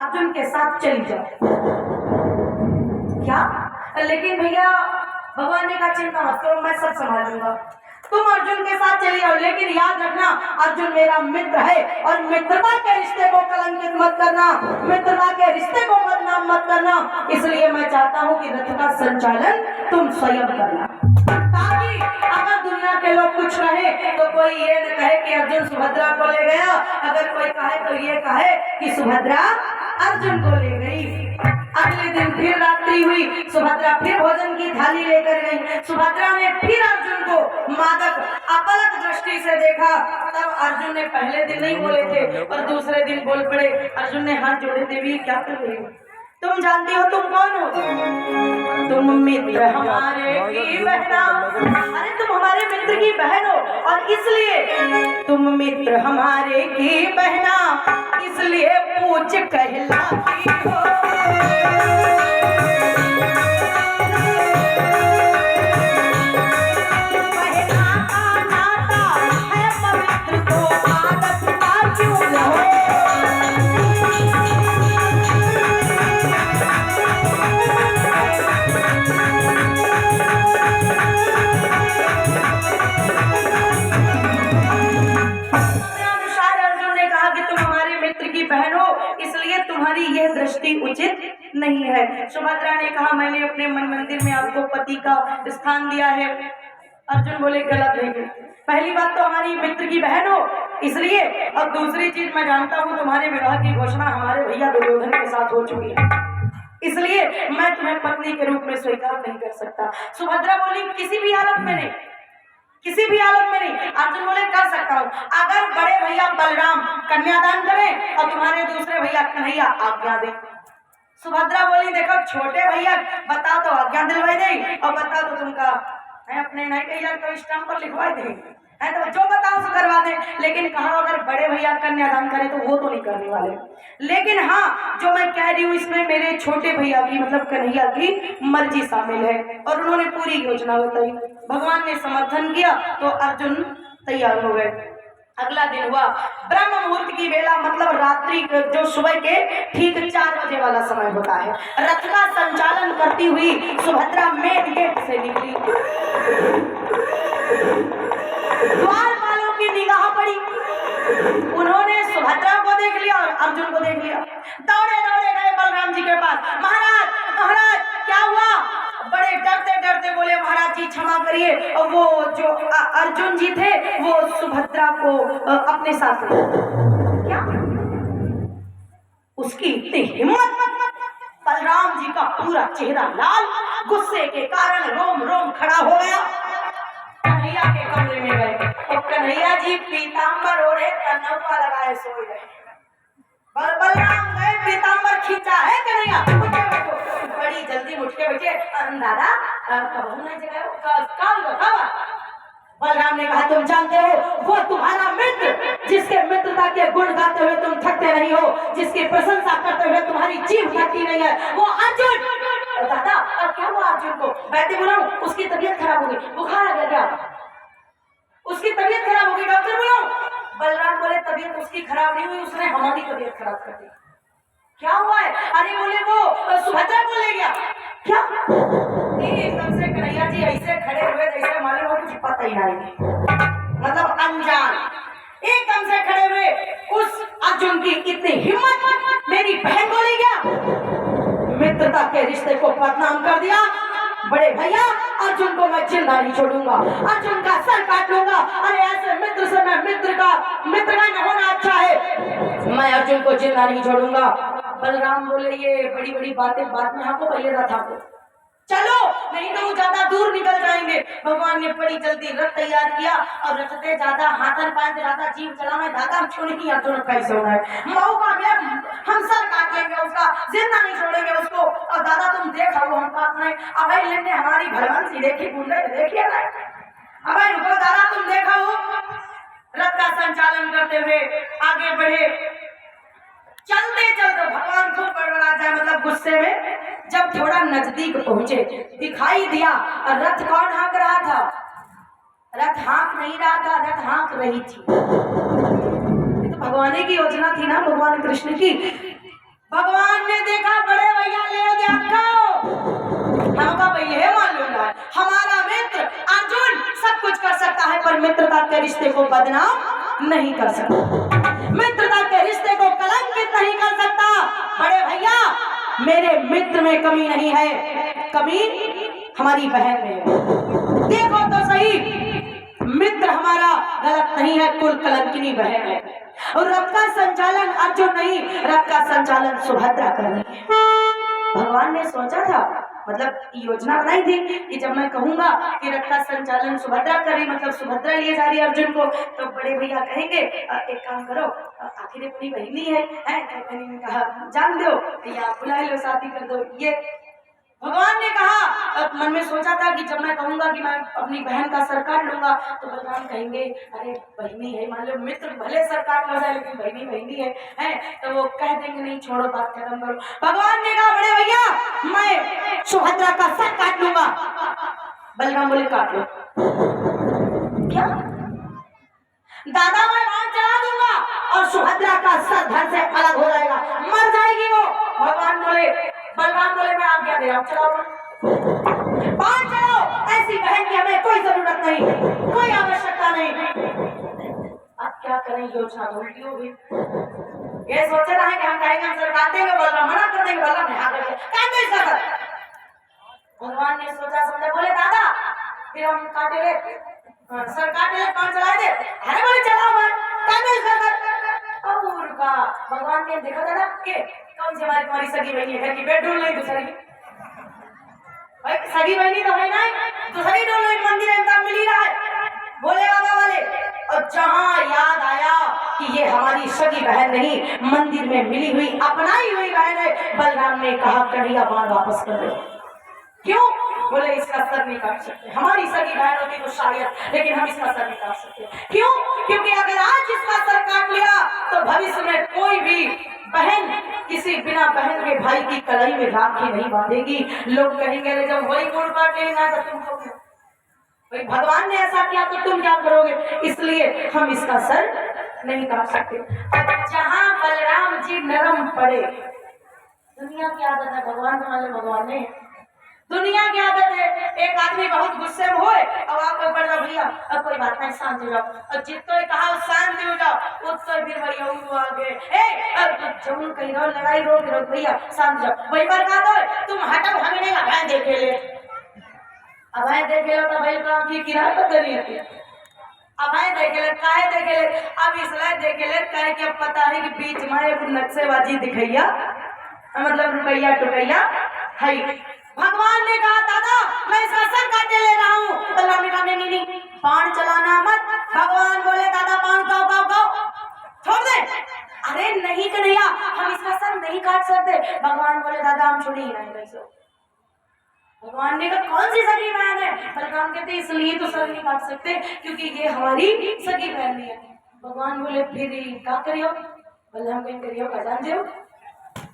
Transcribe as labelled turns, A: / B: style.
A: अर्जुन के साथ चली जाओ। क्या? लेकिन भैया भगवान ने कहा चिंता मत करो, मैं सब संभालूंगा, तुम अर्जुन के साथ चली जाओ, लेकिन याद रखना अर्जुन मेरा मित्र है और मित्रता के रिश्ते को कलंकित मत करना, मित्रता के रिश्ते को बदनाम मत करना। इसलिए मैं चाहता हूँ कि रथ का संचालन तुम स्वयं करना, ताकि अगर दुनिया के लोग कुछ कहे तो कोई ये न कहे कि अर्जुन सुभद्रा को ले गया, अगर कोई कहे तो ये कहे कि सुभद्रा अर्जुन को ले गई। अगले दिन फिर रात्रि हुई, सुभद्रा फिर भोजन की थाली लेकर गई। सुभद्रा ने फिर अर्जुन को मादक अपलक दृष्टि से देखा। तब अर्जुन ने पहले दिन नहीं बोले थे और दूसरे दिन बोल पड़े। अर्जुन ने हाथ जोड़े, देवी क्या कर रही हो? तुम जानती हो तुम कौन हो? तुम मित्र हमारे की बहना, अरे तुम हमारे मित्र की बहन हो और इसलिए तुम मित्र हमारे की बहना, इसलिए पूज्य कहलाती हो। बहन हो, इसलिए तुम्हारी यह दृष्टि उचित नहीं है। सुभद्रा ने कहा मैंने अपने मन मंदिर में आपको पति का स्थान दिया है। अर्जुन बोले गलत है, पहली बात तो हमारी मित्र की बहन हो इसलिए, और दूसरी चीज मैं जानता हूँ तुम्हारे विवाह की घोषणा हमारे भैया दुर्योधन के साथ हो चुकी है, इसलिए मैं तुम्हें पत्नी के रूप में स्वीकार नहीं कर सकता। सुभद्रा बोली किसी भी हालत में नहीं, किसी भी हालत में नहीं। अर्जुन बोले कर सकता हूँ अगर बड़े भैया बलराम कन्यादान करें और तुम्हारे दूसरे भैया कन्हैया आज्ञा दे। सुभद्रा बोली देखो छोटे भैया बता तो आज्ञा दिलवाई दे और बता तो तुमका है अपने नहीं कही तो स्टाम्प पर लिखवाई दे, है तो जो बताओ सो करवा दे। लेकिन कहा अगर बड़े भैया कन्यादान करें तो वो तो नहीं करने वाले, लेकिन हाँ जो मैं कह रही हूँ इसमें मेरे छोटे भैया की मतलब कन्हैया की मर्जी शामिल है। और उन्होंने पूरी योजना बताई, भगवान ने समर्थन किया तो अर्जुन तैयार हो गए। अगला दिन हुआ, ब्रह्म मुहूर्त की बेला मतलब रात्रि जो सुबह के ठीक 4 बजे वाला समय होता है। रथ का संचालन करती हुई सुभद्रा मेन गेट से निकली। द्वार वालों की निगाह पड़ी, उन्होंने सुभद्रा को देख लिया और अर्जुन को देख लिया। दौड़े दौड़े गए बलराम जी के पास, महाराज महाराज क्या हुआ? बड़े डरते डरते बोले महाराज जी क्षमा करिए, और वो जो अर्जुन जी थे वो सुभद्रा को अपने साथ ले। क्या? उसकी इतनी हिम्मत! बलराम जी का पूरा चेहरा लाल, गुस्से के कारण रोम रोम खड़ा हो गया। कन्हैया के कमरे में गए और कन्हैया जी पीताम्बर ओढ़े कन्हौआ लगाए सोए गए। बलराम गए पीताम्बर खींचा है कन्हैया बड़ी जल्दी उठ के बैठे, दादा कब नहीं जगह। बलराम ने कहा तुम जानते हो वो तुम्हारा मित्र जिसके मित्रता के गुण गाते हुए तुम थकते नहीं हो, जिसकी प्रशंसा करते हुए तुम्हारी जीभ थकती नहीं है, वो अर्जुन। दादा अब क्या हुआ अर्जुन को? बैठे बुलाऊं? उसकी तबीयत खराब हो गई, बुखार आ गया क्या? उसकी तबीयत खराब हो गई, डॉक्टर बुलाऊं? बलराम बोले तबीयत उसकी खराब नहीं हुई, उसने हमारी तबीयत खराब कर दी। क्या हुआ है? अरे बोले वो सुभद्रा को ले गया। क्या? एकदम से कन्हैया जी ऐसे खड़े हुए जैसे मालूम हो कुछ पता ही नहीं, मतलब अनजान एकदम से खड़े हुए। उस अर्जुन की इतनी हिम्मत, मेरी बहन को ले गया, मित्रता के रिश्ते को बदनाम कर दिया। बड़े भैया अर्जुन को मैं जिंदा नहीं छोड़ूंगा, अर्जुन का सर काट लूंगा। अरे ऐसे मित्र से मैं मित्र का न होना अच्छा है, मैं अर्जुन को जिंदा नहीं छोड़ूंगा। बलराम बोले ये बड़ी बड़ी बातें बाद में आपको पहले रथ आपको चलो, नहीं तो वो ज्यादा दूर निकल जाएंगे। भगवान ने बड़ी जल्दी रथ तैयार किया और रथते ज्यादा हाथन पाए ज्यादा जीव चलावे दादा हम छोड़ की अर्जुन कैसे हो रहा है मौका मिला हम सर काट लेंगे उसका, जिंदा नहीं छोड़ेंगे उसको। और दादा तुम देखा वो हम काट रहे अभय लेने हमारी भगवान सी देखी बूंदे देखिए ना अभय रुको दादा तुम देखा हो। रथ का संचालन करते हुए आगे बढ़े, चलते चलते भगवान खूब बड़बड़ा जाए मतलब गुस्से में। जब थोड़ा नजदीक पहुंचे दिखाई दिया और रथ कौन हाँक रहा था? रथ हाँक नहीं रहा था, रथ हाँक रही थी। तो भगवान की योजना थी ना, भगवान कृष्ण की। भगवान मैं मित्रता के रिश्ते को बदनाम नहीं कर सकता, मित्रता के रिश्ते को कलंकित नहीं कर सकता। बड़े भैया, मेरे मित्र में कमी नहीं है, कमी हमारी बहन में है। देखो तो सही, मित्र हमारा गलत नहीं है, कुल कलंकिनी बहन है। और रथ का संचालन अर्जुन नहीं, रथ का संचालन सुभद्रा कर रही है। भगवान ने सोचा था, मतलब योजना बनाई थी कि जब मैं कहूंगा कि रथ का संचालन सुभद्रा करी, मतलब सुभद्रा लिए जा रही अर्जुन को, तो बड़े भैया कहेंगे एक काम करो, आखिर अपनी बहनी है, बहनी ने कहा जान दो या बुला लो, शादी कर दो। ये भगवान ने कहा, मन में सोचा था कि जब मैं कहूंगा कि मैं अपनी बहन का सर काट लूंगा, तो भगवान कहेंगे अरे बहनी है, मान लो मित्र भले सर काट लो जाए लेकिन बहनी बहनी है, तो वो कह देंगे नहीं छोड़ो बात खत्म करो। भगवान ने कहा बड़े भैया मैं सुभद्रा का सर काट लूंगा। बलराम बोले काट लो। क्या दादा, मैं बाण चला दूंगा और सुभद्रा का सर धड़ से अलग हो जाएगा, मर जाएगी वो। भगवान बोले, बलराम बोले मैं आज्ञा दे रहा हूं, चलाओ बाण चलाओ, ऐसी बहन की हमें कोई जरूरत नहीं, कोई आवश्यकता नहीं। अब क्या करें, योजना तो उल्टी हो गई। ये सोच रहा है कि हम कहेंगे हम सर काट देंगे, बलराम मना कर देंगे, बलराम ने आगे काट दो इसका सर। भगवान ने सोचा समझा, बोले दादा फिर हम काटे ले, सर काटे ले, बाण चला दे। अरे बोले चलाओ बाण, काट दो इसका सर। और का भगवान ने देखा दादा के कौन सी हमारी तुम्हारी सगी बहनी है, घर की बेड ढूंढ ली दूसरी, भाई सगी बहनी तो है ना, दूसरी ढूंढ लो, मंदिर में मिल ही रहा है बोले बाबा वाले। और जहां याद आया कि ये हमारी सगी बहन नहीं, मंदिर में मिली हुई अपनाई हुई बहन है, बलराम ने कहा कन्हैया बाण वापस कर दो। क्यों? बोले इसका सर नहीं काट सकते, हमारी सगी बहन होती तो शायद, लेकिन हम इसका सर नहीं काट सकते। क्यों? क्योंकि अगर आज इसका सर काट लिया तो भविष्य में कोई भी बहन किसी बिना बहन के भाई की कलाई में राखी नहीं बांधेगी। लोग कहेंगे जब वही गुड़ काट लेगा तो तुम कहोगे भाई भगवान ने ऐसा किया तो तुम क्या करोगे, इसलिए हम इसका सर नहीं काट सकते। जहां बलराम जी नरम पड़े, दुनिया की आदत है, भगवान वाले भगवान ने, दुनिया की आदत है, एक आदमी बहुत गुस्से में होए और आपको पड़ जाओ भैया अब कोई बात नहीं शांत हो जाओ, और जितने कहा शांत हो जाओ उससे फिर भैया आगे जब कहीं रहो लड़ाई रोक रो भैया शांत जाओ, वही पर कहा दो तुम हटो हमें नहीं अब देखे ले, अब देखे लो तो भाई काम की किराए पता नहीं होती, अब देखे ले काहे देखे ले, अब इसलिए देखे ले कहे कि अब पता है कि बीच में एक नक्शेबाजी दिखैया, मतलब रुपया टुकैया है। भगवान ने कहा दादा मैं इसका सर काटने ले रहा हूँ, बलराम ने कहा नहीं बाण चलाना मत। भगवान बोले दादा बाण गाओ छोड़ दे। अरे नहीं कन्हैया हम इसका सर नहीं काट सकते। भगवान बोले दादा हम छोड़ ही नहीं कैसे। भगवान ने कहा कौन सी सगी बहन है? बलराम कहते इसलिए तो सर नहीं काट सकते क्योंकि ये हमारी सगी बहन नहीं है। भगवान बोले फिर क्या करियो? बलराम करियो का जान दो